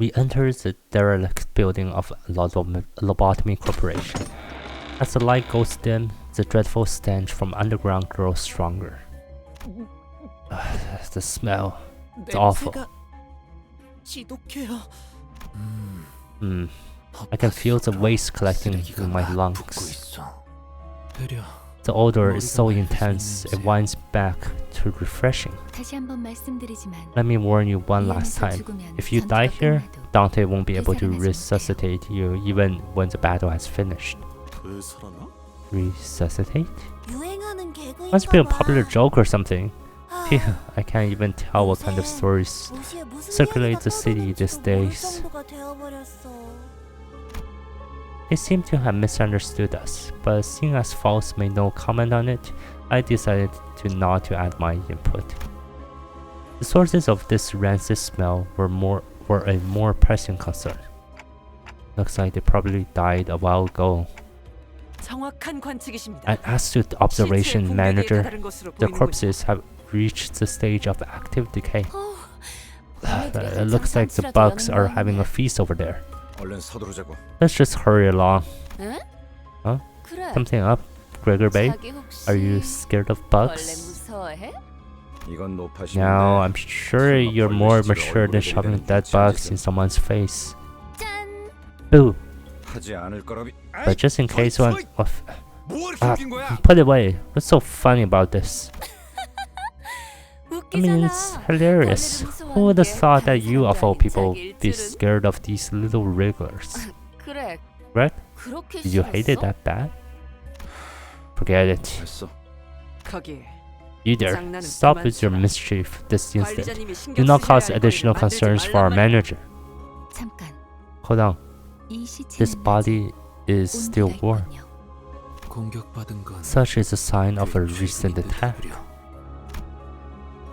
We enter the derelict building of Lobotomy Corporation. As the light goes dim, the dreadful stench from underground grows stronger. The smell. It's awful. I can feel the waste collecting in my lungs. The odor is so intense, it winds back to refreshing. Let me warn you one last time. If you die here, Dante won't be able to resuscitate you even when the battle has finished. Resuscitate? Must be a popular joke or something. I can't even tell what kind of stories circulate the city these days. They seem to have misunderstood us, but seeing as Faust made no comment on it, I decided not to add my input. The sources of this rancid smell were a more pressing concern. Looks like they probably died a while ago. And as to the observation manager, the corpses have reached the stage of active decay. It looks like the bugs are having a feast over there. Let's just hurry along. Huh? Something up, Gregor babe? Are you scared of bugs? No, I'm sure you're more mature than shoving dead bugs in someone's face. Ooh. But just in case one of... put it away. What's so funny about this? I mean, it's hilarious. Who would have thought that you, of all people, be scared of these little wrigglers? Right? Did you hate it that bad? Forget it. You there, stop with your mischief this instant. Do not cause additional concerns for our manager. Hold on. This body is still warm. Such is a sign of a recent attack.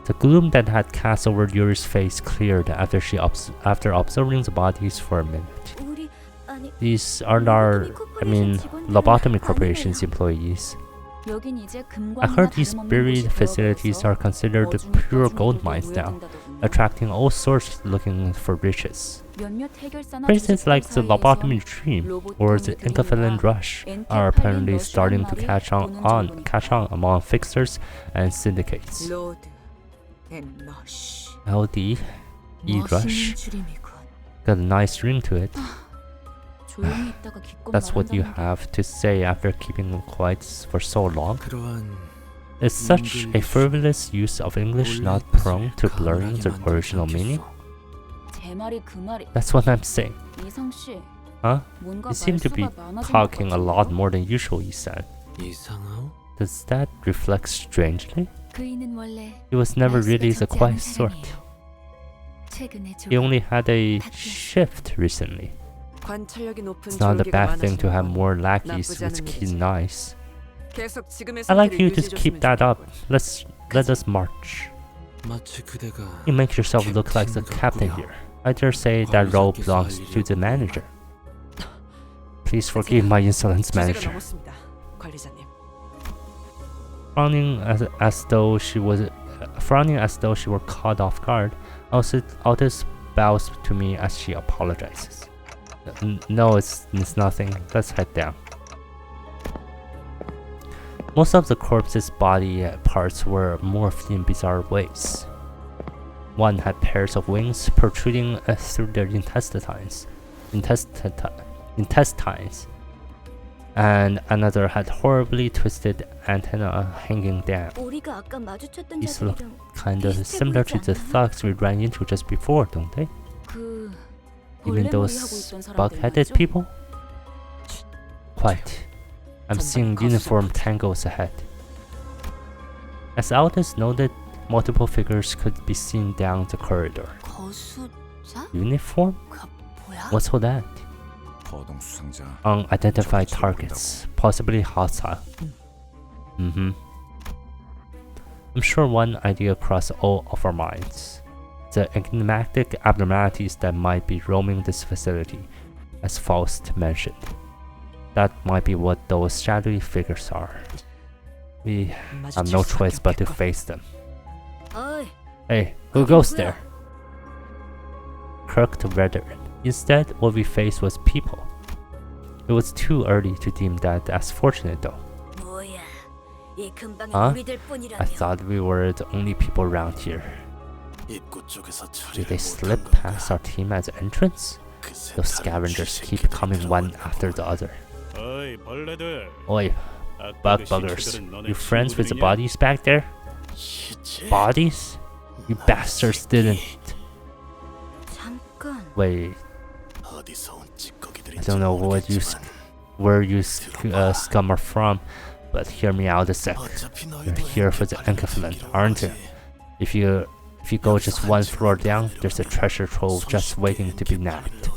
The gloom that had cast over Yuri's face cleared after observing the bodies for a minute. These are Lobotomy Corporation's employees. I heard these buried facilities are considered pure gold mines now, attracting all sorts looking for riches. Places like the Lobotomy Dream or the Encephalon Rush are apparently starting to catch on among fixers and syndicates. LD, E-Rush, got a nice ring to it. That's what you have to say after keeping quiet for so long? Is such a frivolous use of English not prone to blurring the original meaning? That's what I'm saying. Huh? You seem to be talking a lot more than usual, Isan. Does that reflect strangely? He was never really the quiet sort. He only had a shift recently. It's not a bad thing to have more lackeys with keen eyes. I'd like you to keep that up. Let us march. You make yourself look like the captain here. I dare say that role belongs to the manager. Please forgive my insolence, manager. Frowning as though she were caught off guard, Altus bows to me as she apologizes. No, it's nothing. Let's head down. Most of the corpse's body parts were morphed in bizarre ways. One had pairs of wings protruding through their intestines, and another had horribly twisted antennae hanging down. These look kinda similar to the thugs we ran into just before, don't they? Even those bug-headed people? Quiet. I'm seeing uniform tangles ahead. As Aldous noted, multiple figures could be seen down the corridor. Uniform? What's all that? Unidentified targets, possibly hostile. I'm sure one idea crossed all of our minds. The enigmatic abnormalities that might be roaming this facility, as Faust mentioned. That might be what those shadowy figures are. We have no choice but to face them. Hey, who goes there? crooked veteran. Instead, what we faced was people. It was too early to deem that as fortunate though. Huh? I thought we were the only people around here. Did they slip past our team at the entrance? Those scavengers keep coming one after the other. Oi, bug buggers. You friends with the bodies back there? Bodies? You bastards didn't. Wait. I don't know where you scum are from, but hear me out a sec. You're here for the equivalent, aren't you? If you go just one floor down, there's a treasure trove just waiting to be nabbed.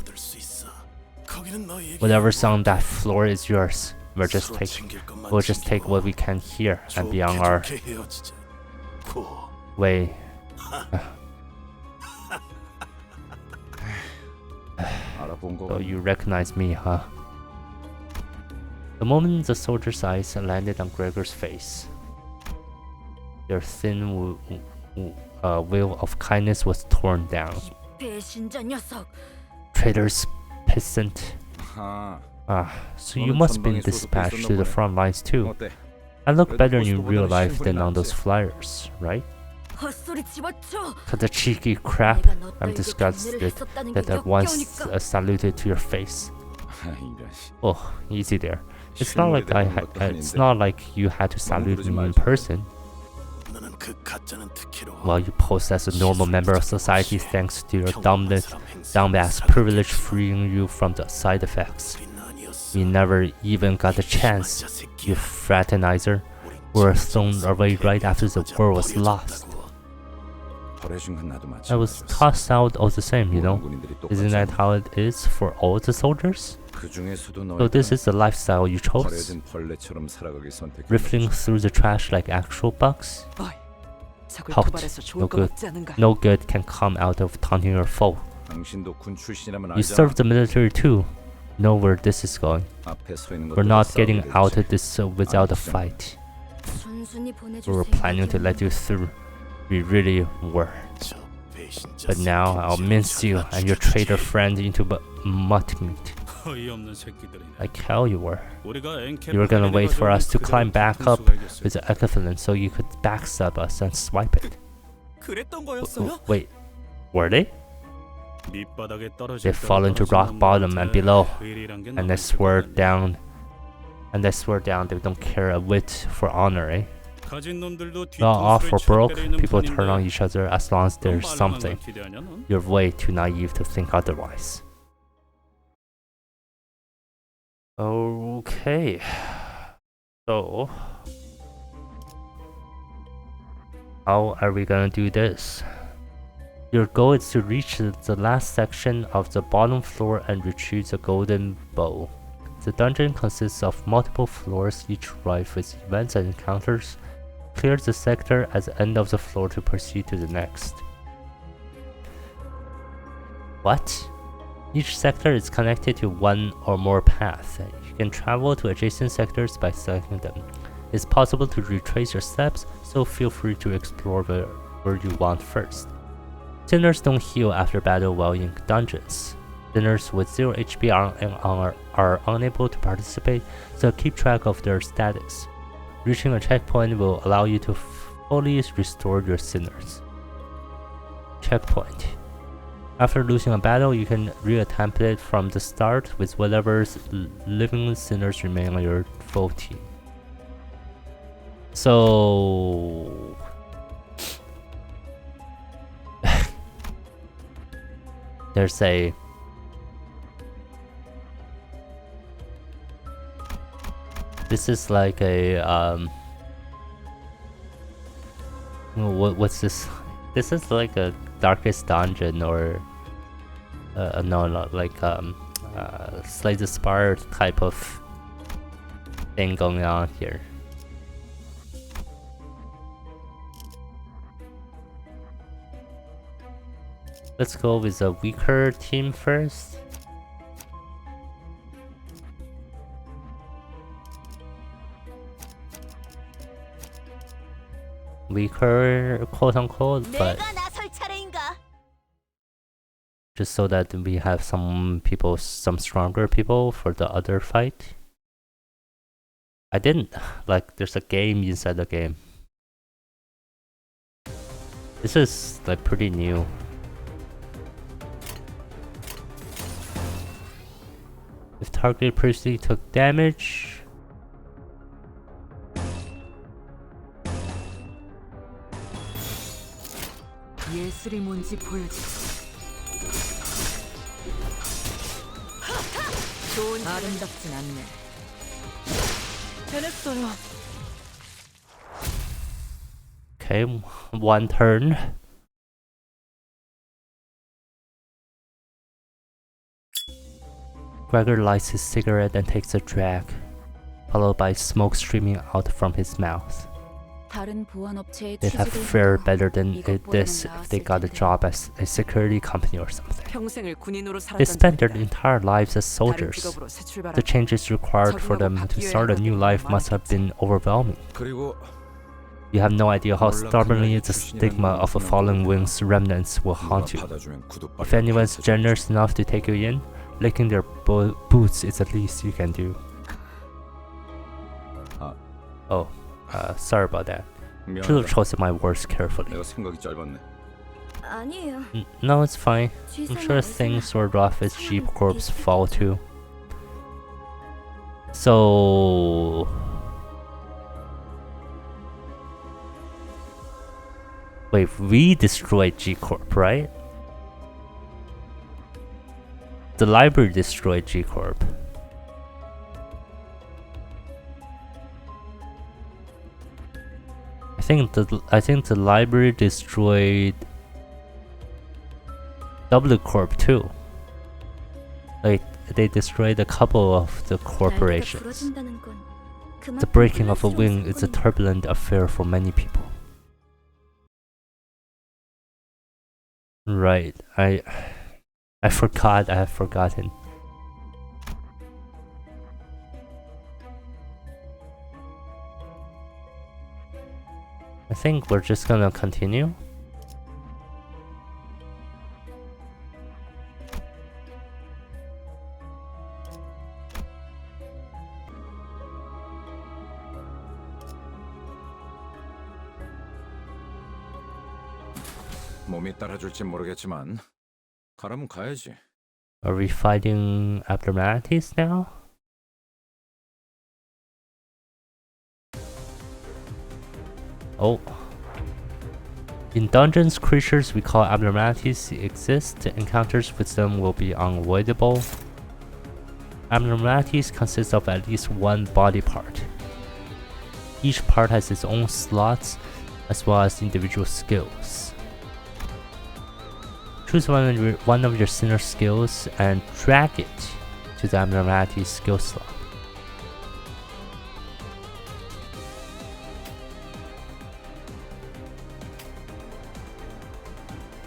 Whatever's on that floor is yours. We'll just take what we can here and be on our way. So you recognize me, huh? The moment the soldier's eyes landed on Gregor's face, their thin veil of kindness was torn down. Traitor's peasant. So you must have been dispatched to the front lines too. I look better in real life than on those flyers, right? Cut the cheeky crap. I'm disgusted that I once saluted to your face. Oh, easy there. It's not like you had to salute me in person. Well, you pose as a normal member of society thanks to your dumbass privilege freeing you from the side effects. We never even got a chance, you fraternizer. We were thrown away right after the war was lost. I was tossed out all the same, you know. Isn't that how it is for all the soldiers? So this is the lifestyle you chose? Riffling through the trash like actual bugs? Out. No good can come out of taunting your foe. You serve the military too. Know where this is going. We're not getting out of this without a fight. We were planning to let you through. We really were. But now I'll mince you and your traitor friend into mud meat. Like hell you were. You were gonna wait for us to climb back up with the equivalent so you could backstab us and swipe it. Wait, were they? They've fallen to rock bottom and below, and I swear down they don't care a whit for honor, eh? Not off or broke, people turn on each other as long as there's something. You're way too naive to think otherwise. Okay, so how are we gonna do this? Your goal is to reach the last section of the bottom floor and retrieve the Golden Bough. The dungeon consists of multiple floors, each rife with events and encounters. Clear the sector at the end of the floor to proceed to the next. What? Each sector is connected to one or more paths. You can travel to adjacent sectors by selecting them. It's possible to retrace your steps, so feel free to explore where you want first. Sinners don't heal after battle while in dungeons. Sinners with 0 HP are unable to participate, so keep track of their status. Reaching a checkpoint will allow you to fully restore your sinners. Checkpoint. After losing a battle, you can reattempt it from the start with whatever living sinners remain on your full team. So there's a this is like a what's this? This is like a darkest dungeon or no, not like Slay the Spire type of thing going on here. Let's go with a weaker team first. Weaker, quote unquote, but just so that we have some stronger people for the other fight. I didn't like. There's a game inside the game. This is like pretty new. If target previously took damage. 예술이 뭔지 보여주지. 좋은 아름답진 않네. 해냈어요. Okay, one turn. Gregor lights his cigarette and takes a drag, followed by smoke streaming out from his mouth. They'd have fared better than this if they got a job as a security company or something. They spent their entire lives as soldiers. The changes required for them to start a new life must have been overwhelming. You have no idea how stubbornly the stigma of a fallen wing's remnants will haunt you. If anyone's generous enough to take you in, licking their boots is the least you can do. Oh. Sorry about that. Should have chosen my words carefully. No, it's fine. I'm sure things were rough as Jeep Corps fall too. So... Wait, we destroyed G Corp, right? The library destroyed G Corp. I think the library destroyed W Corp too. Like they destroyed a couple of the corporations. The breaking of a wing is a turbulent affair for many people. Right, I forgot. I have forgotten. I think we're just gonna continue. 몸이 따라줄지 모르겠지만 가라면 가야지. Are we fighting abnormalities now? Oh. In dungeons, creatures we call abnormalities exist. Encounters with them will be unavoidable. Abnormalities consist of at least one body part. Each part has its own slots as well as individual skills. Choose one of your sinner skills and drag it to the abnormality skill slot.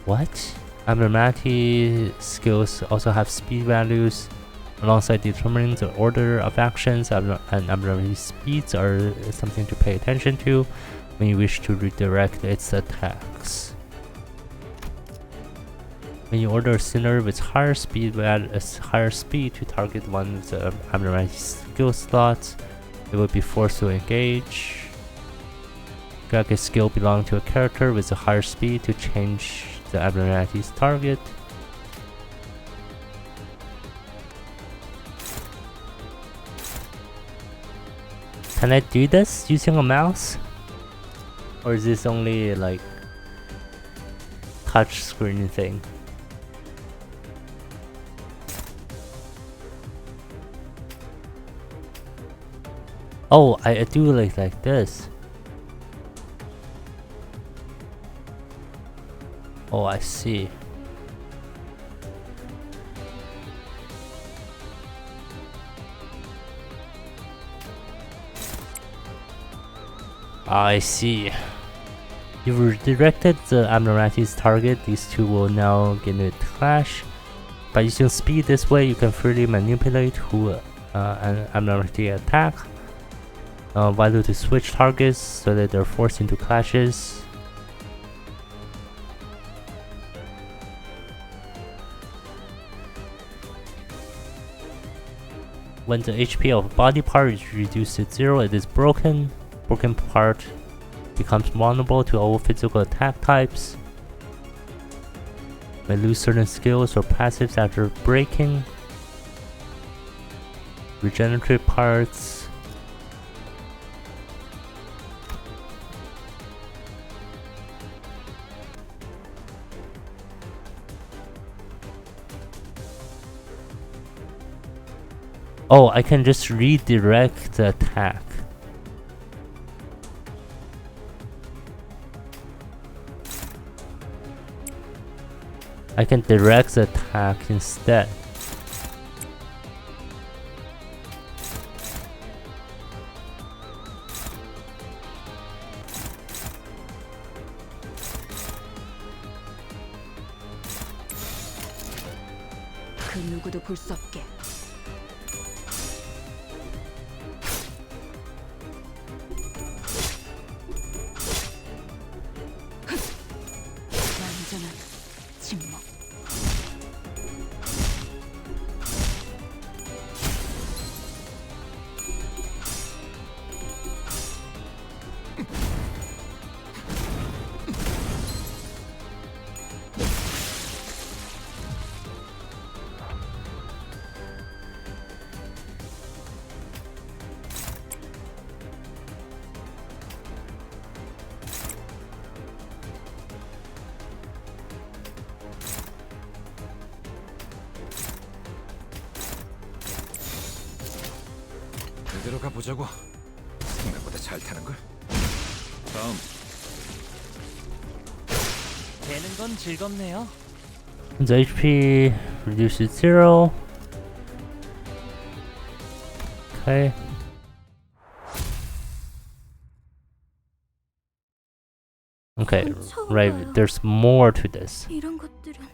What? Abnormality skills also have speed values. Alongside determining the order of actions, and abnormality speeds are something to pay attention to when you wish to redirect its attacks. When you order a sinner with higher speed to target one of the abnormality skill slots, it will be forced to engage. Drag a skill belonging to a character with a higher speed to change the abnormality's target. Can I do this using a mouse? Or is this only like touch screen thing? Oh, I do like this. Oh, I see. I see. You've redirected the abnormality's target. These two will now get into clash. By using speed this way, you can freely manipulate who an abnormality attack. Value to switch targets so that they're forced into clashes. When the HP of a body part is reduced to 0, it is broken. Broken part becomes vulnerable to all physical attack types. May lose certain skills or passives after breaking. Regenerative parts. Oh, I can just redirect the attack. I can direct the attack instead. 그 누구도 볼 수 없게. 완전한 침묵. 그대로 가보자고. 생각보다 잘 타는 걸. 다음. 되는 건 즐겁네요. The HP reduced to 0. Okay. Okay, right, there's more to this. 이런 것들은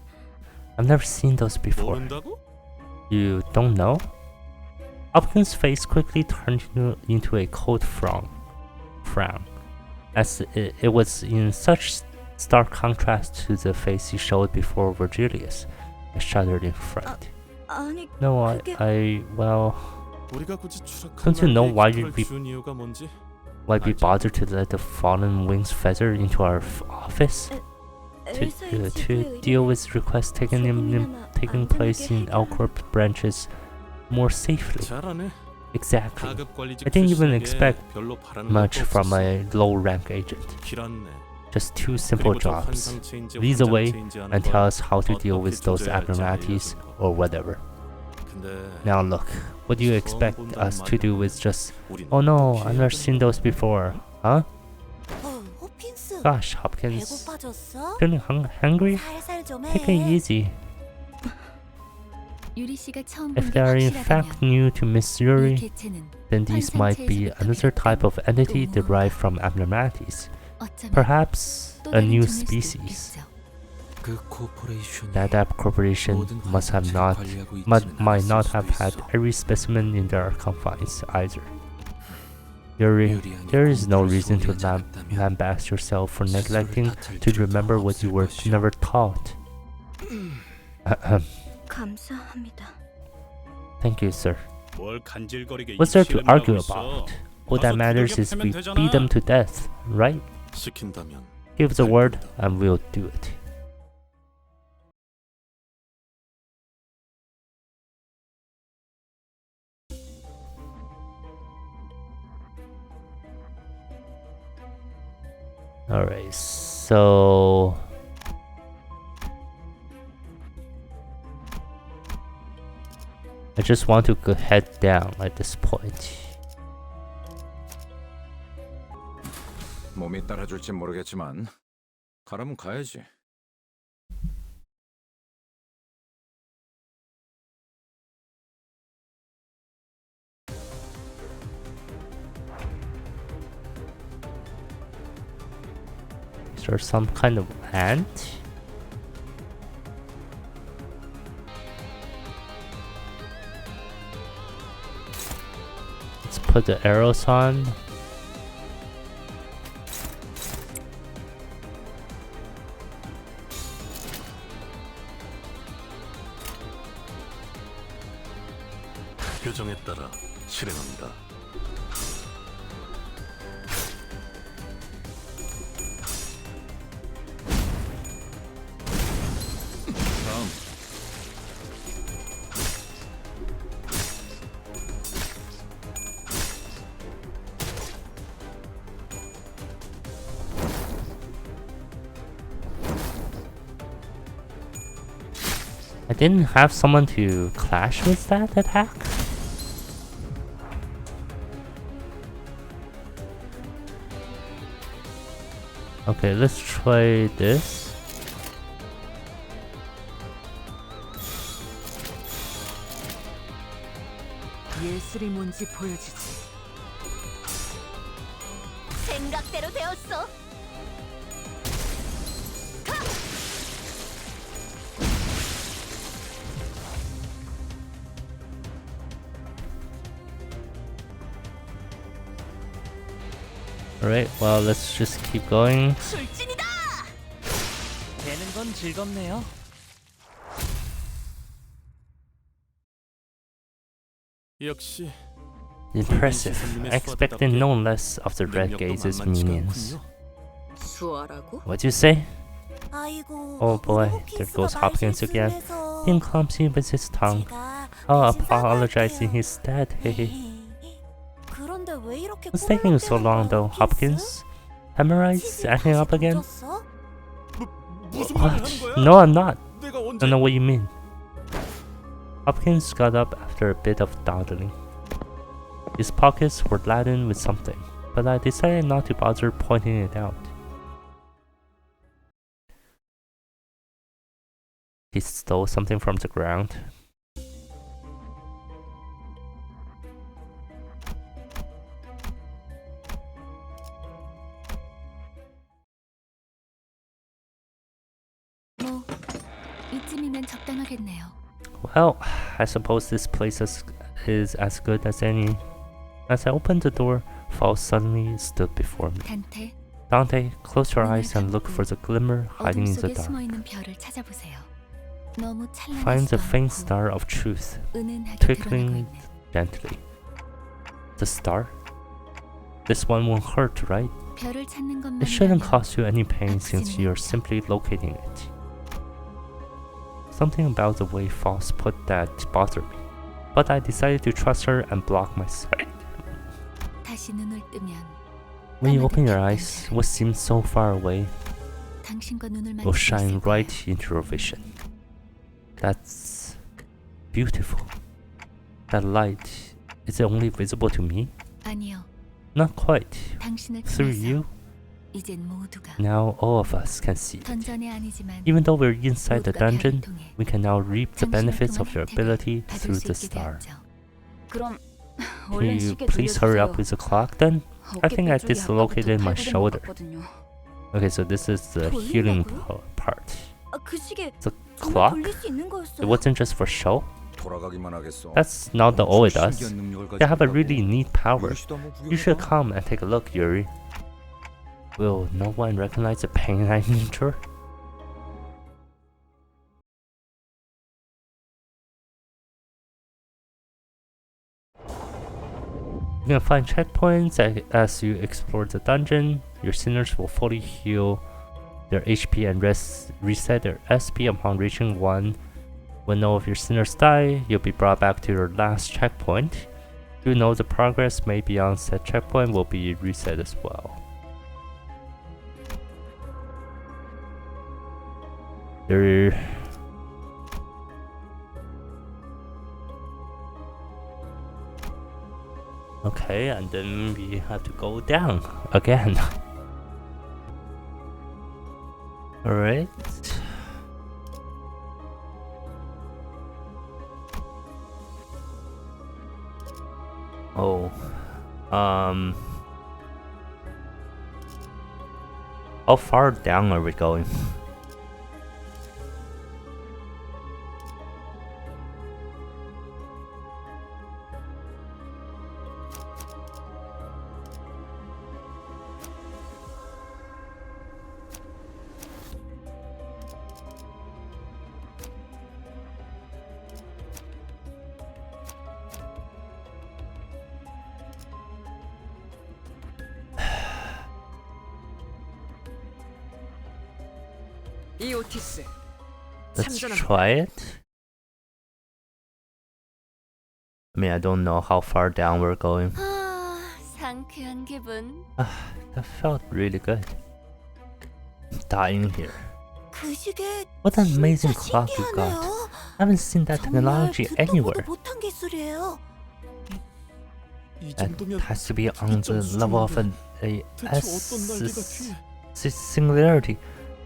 I've never seen those before. 모른다고? You don't know? Hopkins' face quickly turned into a cold frown, as it was in such stark contrast to the face he showed before Virgilius. I shuddered in fright. 아니 No, well, don't you know why you'd be bothered to let the fallen wings feather into our office? To deal with requests taking place in Alcorp branches more safely. Exactly. I didn't even expect much from a low-rank agent. Just 2 simple jobs. Lead the way and tell us how to deal with those abnormalities or whatever. Now look, what do you expect us to do with just... Oh no, I've never seen those before. Huh? 호핀스 Gosh, Hopkins. 배고파졌어? Feeling hungry? 살살 좀 Take it 해. easy. 유리 씨가 처음 If they are in fact new to Miss Yuri, then these might be another type of entity derived from abnormalities. Perhaps a new species. That App Corporation might not have had every specimen in their confines either. Yuri, there is no reason to lambaste yourself for neglecting to remember what you were never taught. 감사합니다. Thank you, sir. What's there to argue about? All that matters is we beat them to death, right? Give us a word and we'll do it. Alright, so... I just want to go head down at this point. 몸이 따라줄진 모르겠지만 가라면 가야지. Is there some kind of ant? Let's put the arrows on. 규정에 따라 실행합니다. 다음. I didn't have someone to clash with that attack. Okay, let's try this. 예술이 뭔지 보여주지. 생각대로 되었어. Alright, well, let's just keep going. 출진이다. 되는 건 즐겁네요. 역시 Impressive. I expected no less of the Red Gaze's minions. 수아라고? What'd you say? 아이고. Oh boy, there goes Hopkins again. Being clumsy with his tongue. Oh, apologizing his stead. 그런데 왜 이렇게 What's taking you so long though, Hopkins? Hemorrhoids acting up again? 무슨 말 하는 What? 거야? No, I'm not. 내가 I 언제 don't know what you mean. Hopkins got up after a bit of dawdling. His pockets were laden with something, but I decided not to bother pointing it out. He stole something from the ground. 뭐 이쯤이면 적당하겠네요. Well, I suppose this place is as good as any. As I opened the door, Fall suddenly stood before me. 단테, Dante, close your eyes and look for the glimmer hiding 어둠 in the 속에 dark. 숨어 있는 별을 찾아보세요. 너무 Find the 찬란하지도 faint 않고 star of truth, 은은하게 드러나고 twinkling 있는 gently. The star? This one won't hurt, right? 별을 찾는 It shouldn't 것만이라면 cause you any pain since you're simply locating it. Something about the way False put that bothered me, but I decided to trust her and block my sight. 다시 눈을 뜨면 When you open your eyes, what seems so far away 당신과 눈을 will 만질 수 shine 있을 거예요. right into your vision. That's beautiful. That light, is it only visible to me? 아니요, Not quite. 당신을 Through 통해서 you, 이젠 모두가 now all of us can see it. 던전이 아니지만 Even though we're inside the 모두가 별을 dungeon, 통해 we can now reap the 당신을 benefits 통한 of your 혜택을 ability 받을 through 수 the 있게 star. 되었죠. 그럼 Can 얼른 you 시계 please hurry up 돌려주세요. with the clock then? I think I 어깨 쪽이 dislocated my 아까부터 shoulder. 팔거든 것 같거든요. Okay, so this is the healing 돌린다고요? part. 그 시계 The 정말 clock? 돌릴 수 있는 It 거였어요? wasn't just for show. 돌아가기만 하겠어. That's not the all it does. 신기한 능력을 They have a 가지고 really neat power. 이것이도 한번 You should 구경해봐. come and take a look, Yuri. Will no one recognize the pain I endure? You can find checkpoints as you explore the dungeon. Your sinners will fully heal their HP and reset their SP upon reaching 1. When all of your sinners die, you'll be brought back to your last checkpoint. You know the progress made beyond said checkpoint will be reset as well. There. Okay, and then we have to go down again. Alright. Oh. How far down are we going? 이오티스. Let's try it. I mean, I don't know how far down we're going. 아, 상쾌한 기분. That felt really good. Dying here. 그 시계 What an amazing 진짜 clock you got. 신기하네요. I haven't seen that technology 정말 듣도 anywhere. 보도 못한 기술이에요. 이 That 정도면 has to be on the level of a 대체 어떤 난리가 귀해? singularity.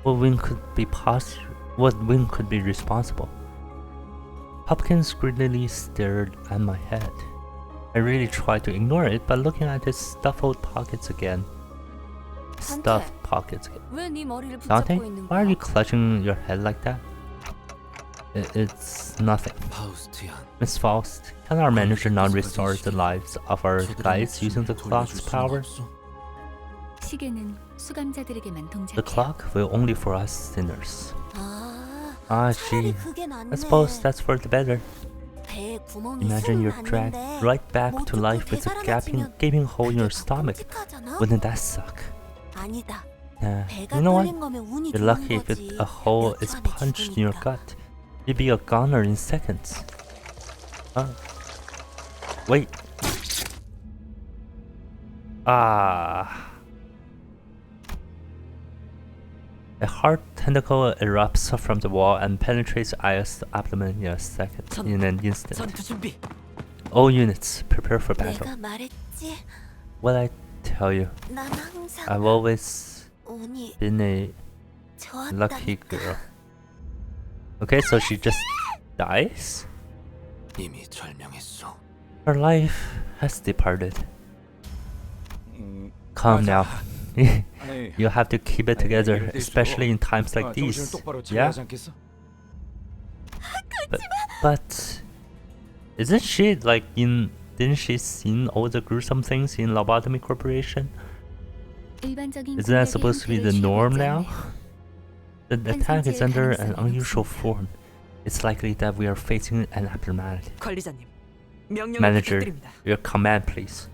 What wing could be responsible? Hopkins greedily stared at my head. I really tried to ignore it, but looking at his stuffed pockets again. Stuffed pockets again. 왜 네 머리를 Dante, 붙잡고 있는 why are 거야? you clutching your head like that? It's nothing. 파우스티안. Miss Faust, can our manager not restore the lives of our guys using the clock's power? 시계는 수감자들에게만 The 동작해요. clock will only for us sinners. 아, Gee, 차라리 그게 낫네. I suppose that's for the better. 배에 구멍이 Imagine you're 쑥 dragged 났는데 right back 못 to 듣고 life with a 되살아나지면 gaping hole in your 그게 더 stomach. 끔찍하잖아? Wouldn't that suck? 아니다. Yeah, 배가 you know what? 뚫린 거면 운이 You're 좋은 lucky if 거지. a hole 몇 is 초 안에 punched in your 죽으니까. gut. You'd be a goner in seconds. Wait. A hard tentacle erupts from the wall and penetrates Aya's abdomen in an instant. 전투 준비. All units, prepare for battle. 내가 말했지. What I tell you, 난 항상 I've always 운이 been a lucky 좋았다니까. girl. Okay, so she just dies? 이미 절명했어. Her life has departed. 음, Calm 맞아. now. 아니, You have to keep it 아니, together, 이럴 때일수록, especially in times like 정신을 these. 똑바로 Yeah? 차려야 하지 않겠어? But isn't she like in? Didn't she seen all the gruesome things in Lobotomy Corporation? 일반적인 Isn't that 공격의 supposed to be the 형태를 norm 취하고 now? 있지 않네요. The attack is under an 가능성이 unusual 높습니다. form. It's likely that we are facing an abnormality. 관리자님, 명령을 Manager, 부탁드립니다. your command, please.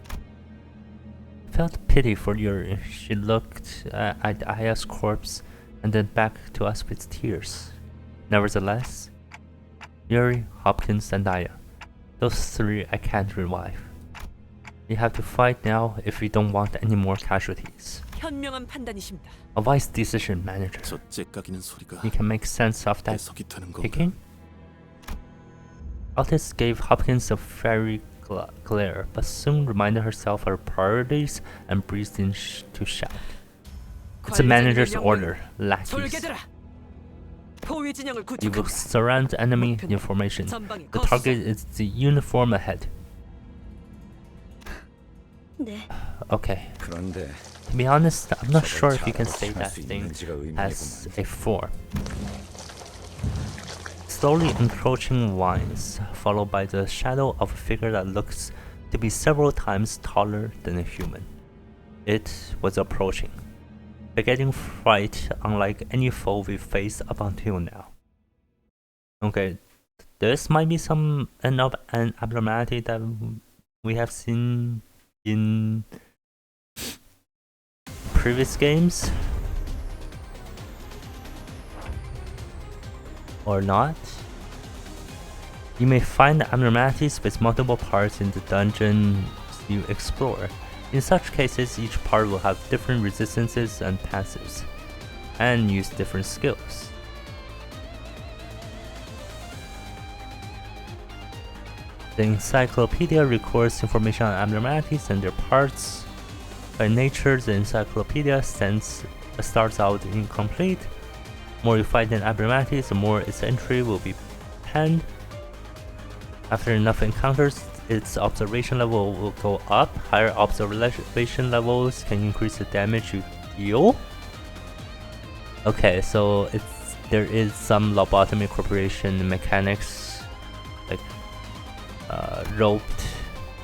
Felt pity for your. She looked at Aya's corpse and then back to us with tears. Nevertheless, Yuri, Hopkins, and Aya. Those three I can't revive. We have to fight now if we don't want any more casualties. 현명한 판단이십니다. A wise decision, manager. 저 째까기는 소리가 You can make sense of that 해석이 되는 건가? picking? Altis gave Hopkins a fiery glare, but soon reminded herself of her priorities and breathed in to shout. It's a manager's order, lackeys. 돌게들아. 포위 진영을 You will 구축합니다. surround enemy information. 전방에 The 거수선. target is the uniform ahead. 네. Okay. 그런데 To be honest, I'm not 저걸 sure if you can 잘하고 say 할 that 수 thing 있는지가 has 의문이구만. a form. Slowly encroaching winds, followed by the shadow of a figure that looks to be several times taller than a human. It was approaching, begetting fright unlike any foe we've faced up until now. Okay, this might be an abnormality that we have seen in previous games, or not. You may find abnormalities with multiple parts in the dungeons you explore. In such cases, each part will have different resistances and passives, and use different skills. The encyclopedia records information on abnormalities and their parts. By nature, the encyclopedia starts out incomplete. The more you find an abnormality, the more its entry will be penned. After enough encounters, its observation level will go up. Higher observation levels can increase the damage you deal. Okay, so there is some Lobotomy Corporation mechanics like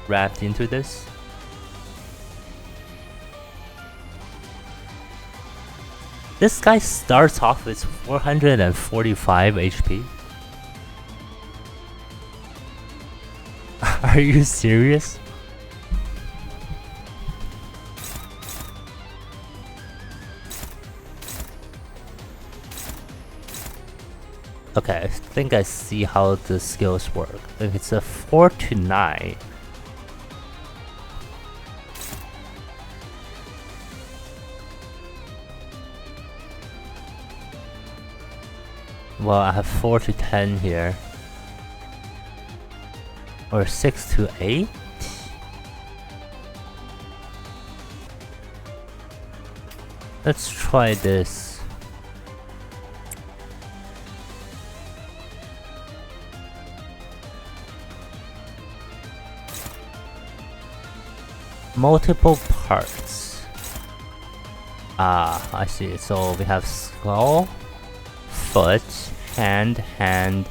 wrapped into this. This guy starts off with 445 HP. Are you serious? Okay, I think I see how the skills work. I think it's a 4 to 9. Well, I have 4 to 10 here. Or 6 to 8? Let's try this. Multiple parts. Ah, I see. So we have skull, foot, hand, hand.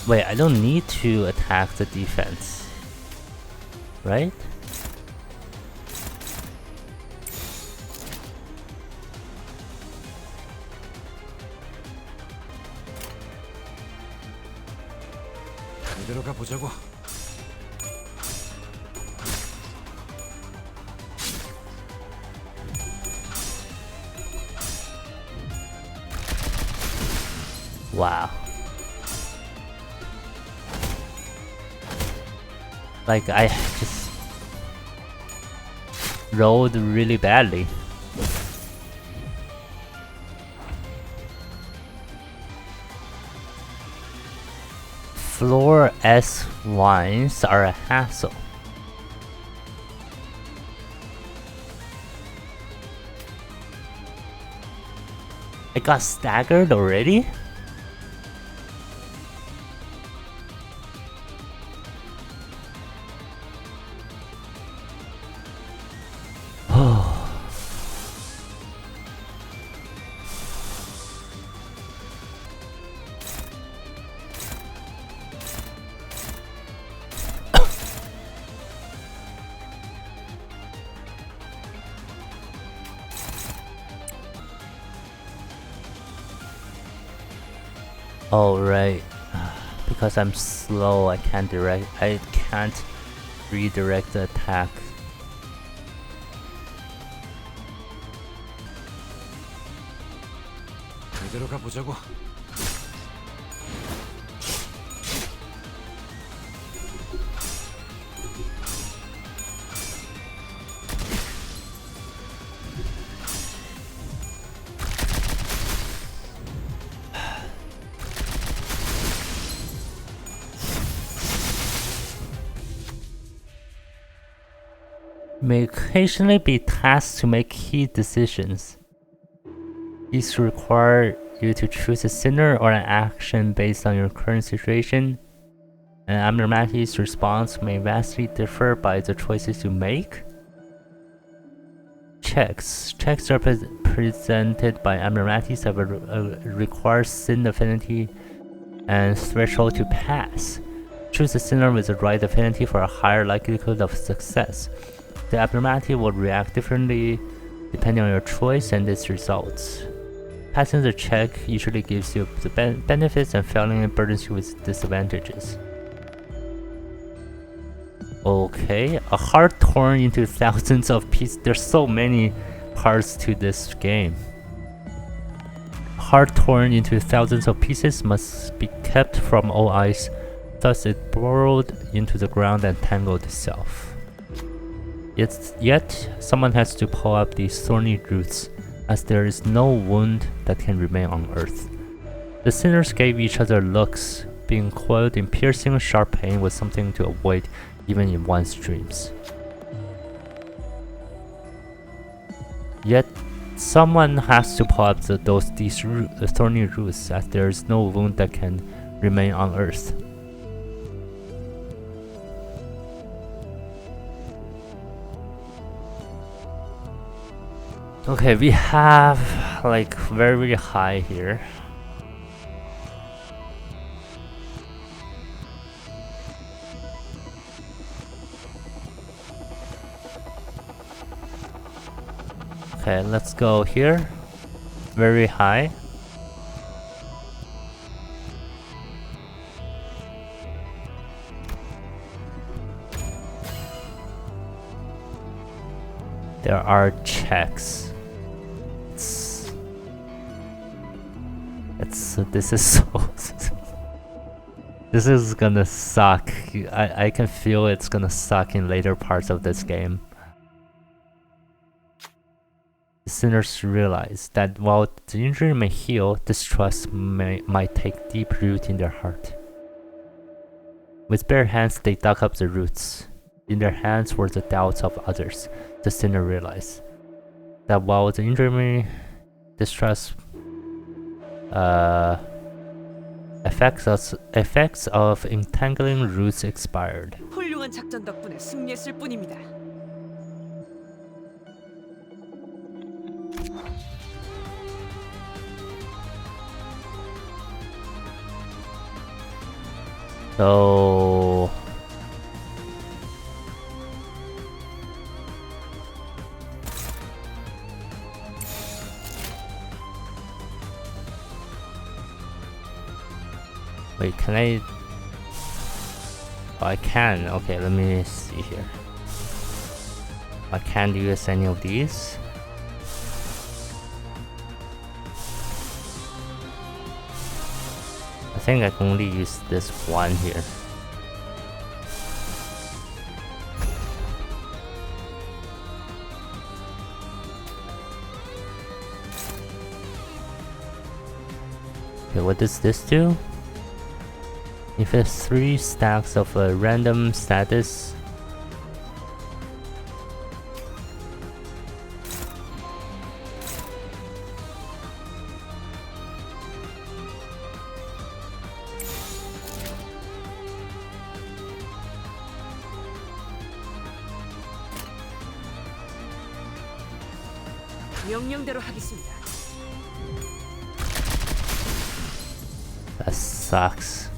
Wait, I don't need to attack the defense, right? 이대로 가보자고. Wow. Like, I just rolled really badly. Floor S lines are a hassle. I got staggered already? Oh right, because I'm slow, I can't redirect the attack. 이대로 가보자고. May occasionally be tasked to make key decisions. These require you to choose a sinner or an action based on your current situation. An abnormality's response may vastly differ by the choices you make. Checks are presented by abnormalities that require sin affinity and threshold to pass. Choose a sinner with the right affinity for a higher likelihood of success. The abnormality will react differently depending on your choice and its results. Passing the check usually gives you the benefits and failing it burdens you with disadvantages. Okay, a heart torn into thousands of pieces. There's so many parts to this game. A heart torn into thousands of pieces must be kept from all eyes, thus it burrowed into the ground and tangled itself. Yet, someone has to pull up these thorny roots, as there is no wound that can remain on earth. The sinners gave each other looks. Being coiled in piercing, sharp pain was something to avoid even in one's dreams. Yet, someone has to pull up these thorny roots, as there is no wound that can remain on earth. Okay, we have like very high here. Okay, let's go here. Very high. There are checks. This is so this is gonna suck. I can feel it's gonna suck in later parts of this game. The sinners realize that while the injury may heal, distrust might take deep root in their heart. With bare hands, they dug up the roots. In their hands were the doubts of others. The sinner realized that while the injury may distrust effects of entangling roots expired. 훌륭한 작전 덕분에 승리했을 뿐입니다. So wait, can I? Oh, I can. Okay, let me see here. I can't use any of these. I think I can only use this one here. Okay, what does this do? If it's 3 stacks of a random status, 명령대로 하겠습니다. that sucks.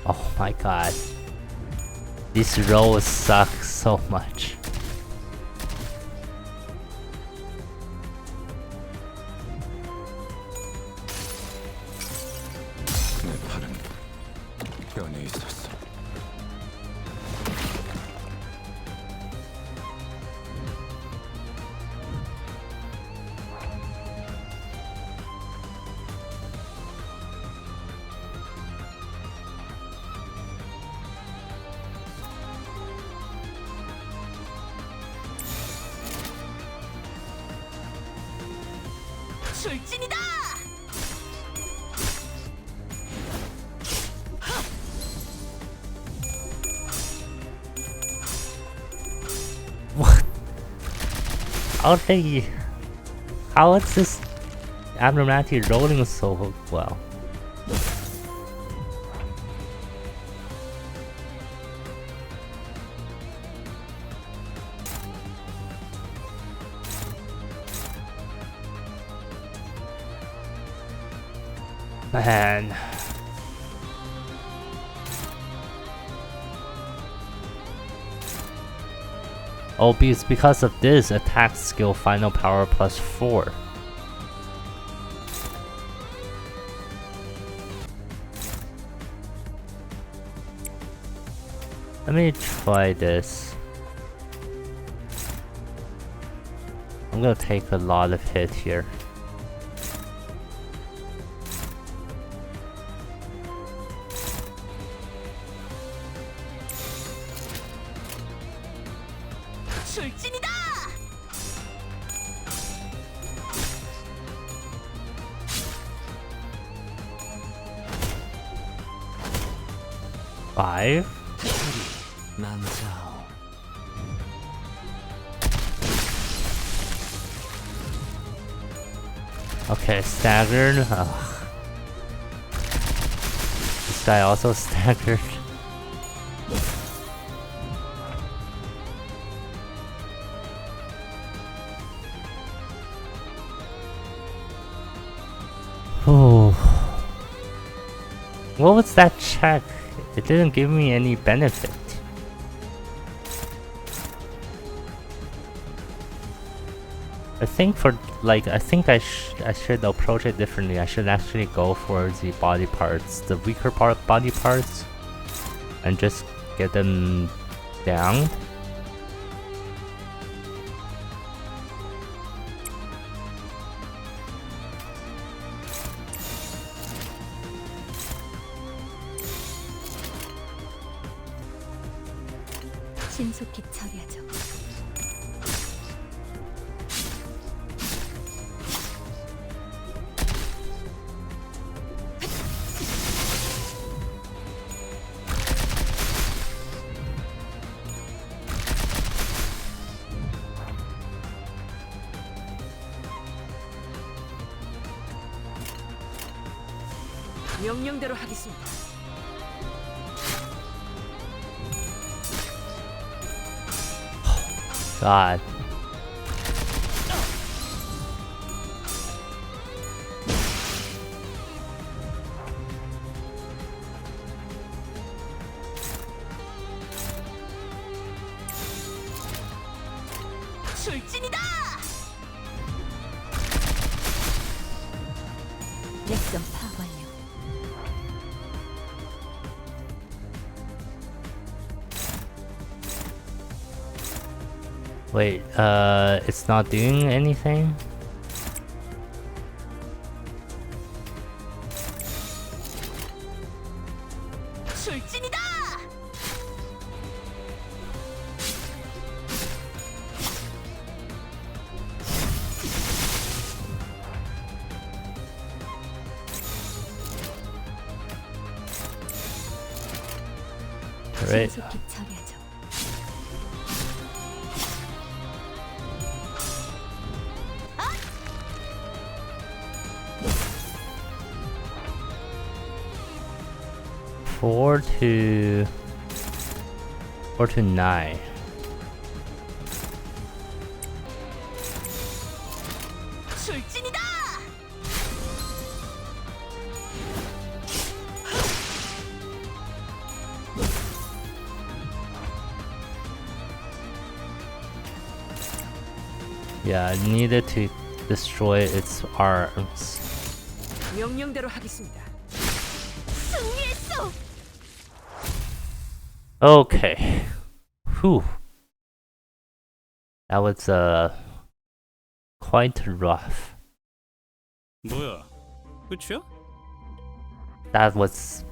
Oh my god. These rolls suck so much. 내 팔은 변해 있었어. 출진이다! What? How is this abnormality rolling so well? Man. Oh, because of this, attack skill final power +4. Let me try this. I'm gonna take a lot of hit here. 출진이다! Five. Okay, staggered. Ugh. This guy also staggered. Oh, what was that check? It didn't give me any benefit. I think for like I think I should approach it differently. I should actually go for the body parts, the weaker body parts, and just get them down. 신속히 처리하죠. 명령대로 하겠습니다. God. 출진이다. 렉점 파악 완료. Wait, it's not doing anything? 출진이다. Right. 신속히 처리하죠. Four to 9. 출진이다. Yeah, I needed to destroy its arms. 명령대로 하겠습니다. Okay. Whew. That was quite rough. 뭐야? 끝이야? That was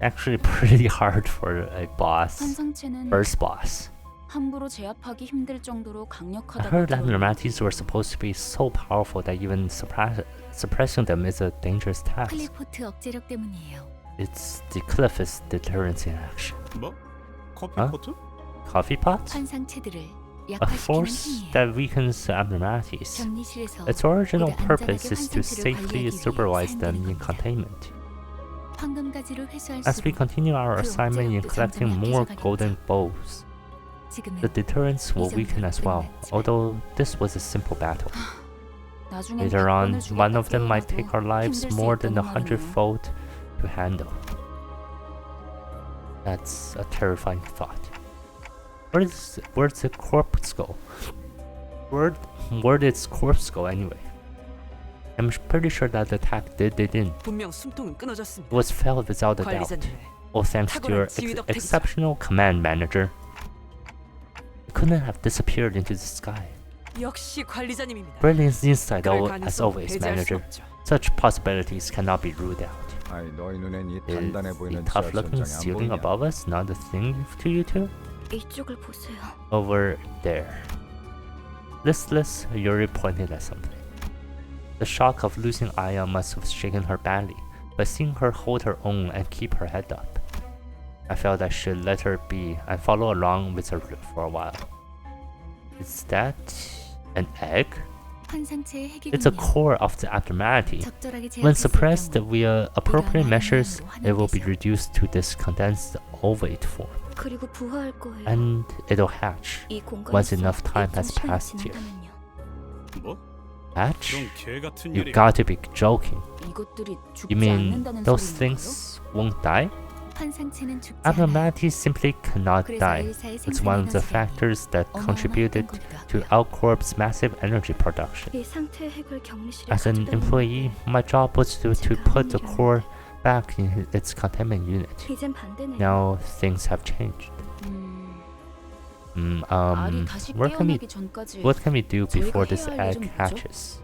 actually pretty hard for a boss. 환상체는 First boss. 함부로 제압하기 힘들 정도로 I 강력하다고 heard 들었는데 abnormalities were supposed to be so powerful that even suppressing them is a dangerous task. 클리포트 억제력 때문이에요. It's the Cliff's deterrence in action. 뭐? 커피 어? 포트? Coffee pot? 환상체들을 A 약화시키는 force 힘이에요. that weakens abnormalities. 격리실에서 Its original 보다 purpose 안전하게 is to 환상체를 safely 관리하기 위해 supervise them in 사용되는 겁니다. containment. 황금가지를 As we 회수할수록 continue our 그 assignment in 억제력도 collecting 점점 more 약해져가겠죠. Golden Boughs, 지금은 the deterrence will 이 weaken as well, 정도로 although this was a simple battle. 나중엔 Later on, 100번을 one of them might 죽였다 take our lives 힘들 수 more than 있다는 100-fold to handle. That's a terrifying thought. Where's the corpse go? Where did its corpse go anyway? I'm pretty sure that the attack did in. 분명 숨통은 끊어졌습니다. It was failed without a doubt. 관리자님의 All thanks to your exceptional command manager. It couldn't have disappeared into the sky. 역시 관리자님입니다. Brilliant insight, 그럴 as 가능성은 always, 배제할 수 manager. 없죠. Such possibilities cannot be ruled out. 아이 너희 눈엔 이 Is 단단해 the 보이는 tough-looking 지하철장이 안 ceiling 보이냐? above us not a thing to you two? 이쪽을 보세요. Over there. Listless, Yuri pointed at something. The shock of losing Aya must have shaken her badly, but seeing her hold her own and keep her head up, I felt I should let her be and follow along with her for a while. Is that an egg? 환상체의 It's a 핵이군요. core of the abnormality. 적절하게 When 제압했을 suppressed 경우 via appropriate measures, 하나의 it will be 모양으로 reduced to this condensed ovate form, 그리고 부화할 거예요. and it'll hatch. 이 공간에서 once enough time has 1.10년 passed here. 지난다면요. 뭐? Hatch? 그런 개 같은 You 일이. got to be joking. 이것들이 죽지 You mean 않는다는 those 소리인가요? things won't die? 환상체는 죽지 않아요. Abnormalities simply cannot 그래서 die. 의사의 It's one of the 생존 factors that 어마어마했던 contributed 거기도 to 하고요. Outcorp's massive energy production. 이 상태의 핵을 격리실에 As an 가져다 employee, 놓는데 my job was to put the core back in its containment unit. 이젠 반대네요. Now things have changed. 알이 다시 깨어나기 전까지 What can we do before 저희가 this 해야 할 egg 일은 뭐죠? hatches?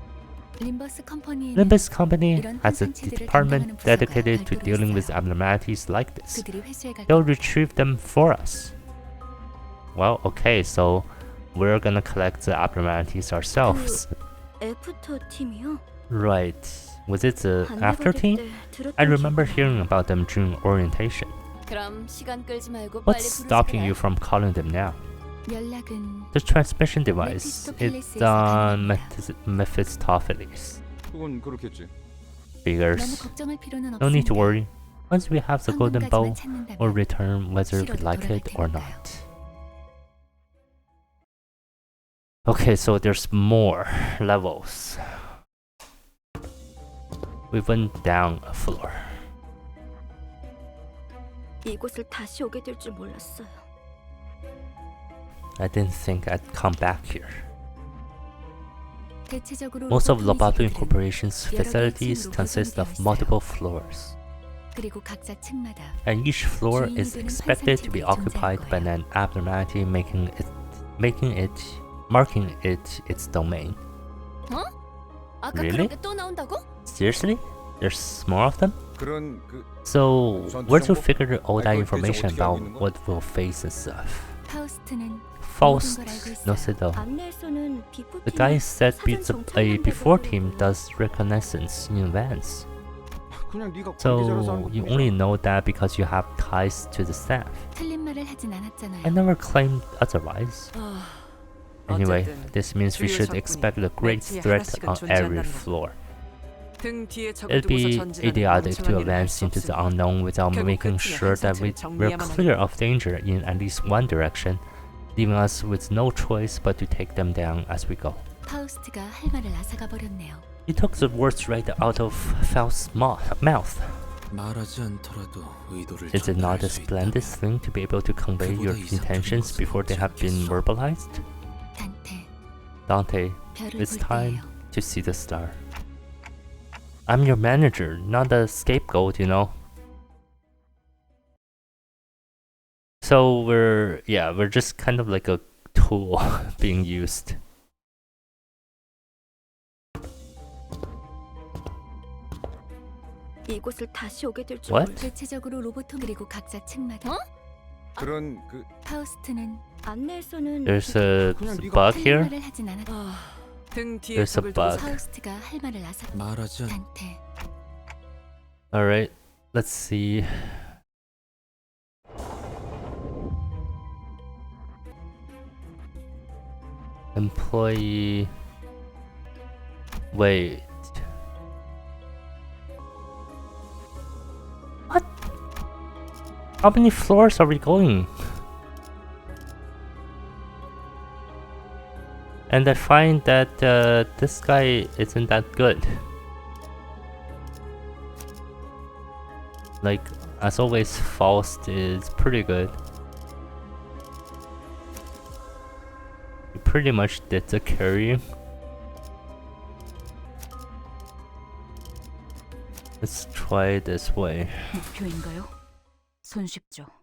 림버스 컴퍼니에는 Limbus Company 이런 has a 환상체들을 department 담당하는 부서가 dedicated to 별도로 dealing with 있어요. abnormalities like this. 그들이 회수해 갈 They'll 겁니다. retrieve them for us. Well, okay, so we're gonna collect the abnormalities ourselves. 애프터 팀이요? Right. Was it the 안내 after 받을 team? 때 들었던 I remember 기억이 hearing about them during orientation. 그럼 시간 끌지 말고 빨리 What's stopping you from calling them now? 연락은 The transmission device. It's on Mephistopheles. 그건 그렇겠지. 너무 Figures. 걱정할 필요는 No need to 없습니다. worry. Once we have the Golden Bow, 황금까지만 찾는다면 we'll return whether we 실어도 like 돌아갈 it or 테니까요. not. Okay, so there's more levels. We went down a floor. 이곳을 다시 오게 될 줄 몰랐어요. I didn't think I'd come back here. 대체적으로 Most of 로보토미 Lobotomy 기술들은 Corporation's 여러 개의 facilities 층으로 consist of 구성되어 있어요. multiple floors, 그리고 각자 층마다 and each floor 주인이 is 되는 expected to be 환상체들이 occupied by 존재할 an abnormality, marking it its domain. 아까 Really? 그런 게 또 나온다고? Seriously? There's more of them? 그런 그 So, where to figure all that 그걸 information 어떻게 about 알고 있는 거야? what we'll face and stuff? 파우스트는 Faust 모든 걸 알고 있어요. knows it though. 안내에서는 비포 The 팀이 guy said 사전 a 정찰 before 감독을 team 하려고. does reconnaissance in advance. 그냥 네가 관계자라서 So 하는 you 거니까. only know that because you have ties to the staff. 틀린 말을 하진 않았잖아요. I never claimed otherwise. Anyway, this means we should expect a great threat on every floor. 등 뒤에 적을 It'd 두고서 be 전진하는 idiotic to 멍청한 일은 advance 할수 into the 없습니다. unknown without 결국 making 그 팀의 sure that 환상체를 we're 정리해야만 clear 합니다. of danger in at least one direction, leaving us with no choice but to take them down as we go. 파우스트가 할 말을 앗아가 버렸네요. He took the words right out of Faust's mouth. 말하지 않더라도 의도를 Is it not 전달할 a 수 splendid 있다면 thing to be able to convey your 그보다 intentions 이상적인 before they have been 것은 verbalized? 단테, Dante, 별을 it's 볼 time 때예요. to see the star. I'm your manager, not a scapegoat, you know. So we're just kind of like a tool being used. 이곳을 다시 오게 될 줄 What? 몰랐어요. 대체적으로 로보토 그리고 각자 층마다 그런 그 파우스트는 안내에서는 There's a 그냥 네가 bug 틀린 here. 말을 하진 않았. 등 뒤에 There's a 적을 bug. 두고서 파우스트가 할 말을 앗아. 말하지 않 단테, Alright, let's see. Employee. Wait. What? How many floors are we going? And I find that this guy isn't that good. Like, as always, Faust is pretty good. He pretty much did the carry. Let's try this way. 목표인가요? 손쉽죠.